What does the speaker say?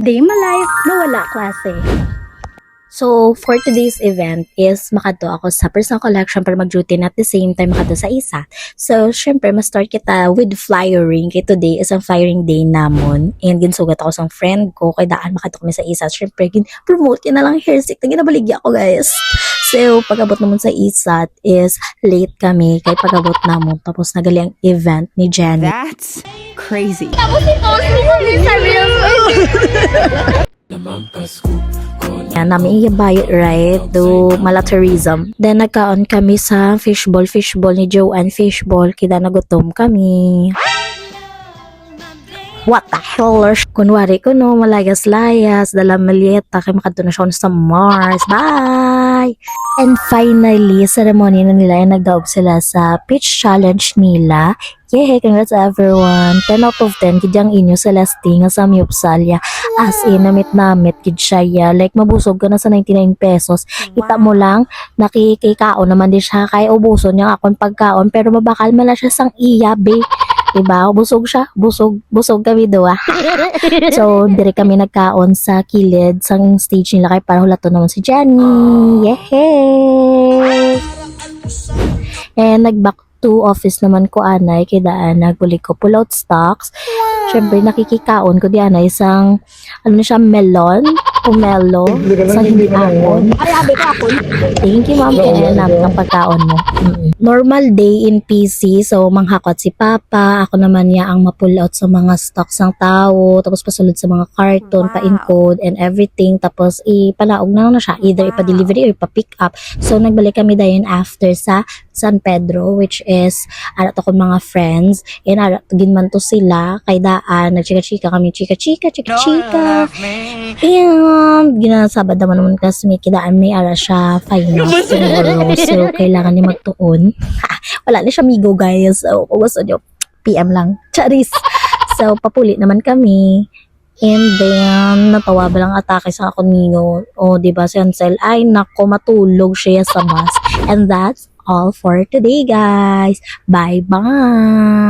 Day my life na wala klase. So, for today's event is makadto ako sa personal collection para mag-duty at the same time makadto sa isa. So, syempre, ma-start kita with flyering. Kaya today is ang flyering day namon. And ginsugat ako sa friend ko. Kaya daan makadto kami sa isa. Syempre, promote yun na lang hair stick. Ginabaligya ako, guys. So, pag-abot naman sa ISAT is late kami. Kaya pag-abot naman. Tapos nagali ang event ni Jenny. That's crazy. Tapos ito, sa real yan, namin i-buy right to Mala Tourism. Then nagkaon kami sa fishball ni Joanne Fishball. Kita nagutom kami. What the hell? Kunwari ko no, malayas-layas, dala malieta, kay makadto na siya sa Mars. Bye! And finally, ceremony na nila, yung nagdaog sila sa pitch challenge nila. Yay! Congrats everyone! 10 out of 10, kidyang inyo Celeste nga sa Miupsalya. As in, namit kid siya ya. Like, mabusog ka na sa 99 pesos. Kita mo lang, nakikikaon naman din siya. Kaya ubuson niya akong pagkaon. Pero mabakal man siya sang iyabe. Diba? Busog siya. Busog kami doa. So, dire kami nagkaon sa kilid sang stage nila kay para hulato naman si Jenny. Yehey! And nag-back to office naman ko anay kay daan nagbuli ko pull out stocks. Syempre nakikikaon ko di anay isang ano na siya melon, pomelo, sa hindi apon. Thank you ma'am kaya namin ang pagkaon mo. Normal day in PC, so manghakot si Papa, ako naman niya ang ma-pull out sa mga stocks ng tao, tapos pasulod sa mga carton, pa-encode and everything, tapos ipalaog na siya, either ipa-delivery or ipa-pick up. So nagbalik kami dayon after sa San Pedro, which is arat ako mga friends, and arat ginman to sila kay daan nagchika-chika kami, chika-chika and ginasabad naman kasi may kidaan may ara siya finals tomorrow, so kailangan niya magtuon. Wala na siya migo guys, so kung gusto nyo PM lang, charis. So papuli naman kami. And then, natawa ba lang atake sa ako ninyo? O, diba si Ansel? Ay, nako, matulog siya sa bus. And that's all for today, guys. Bye-bye!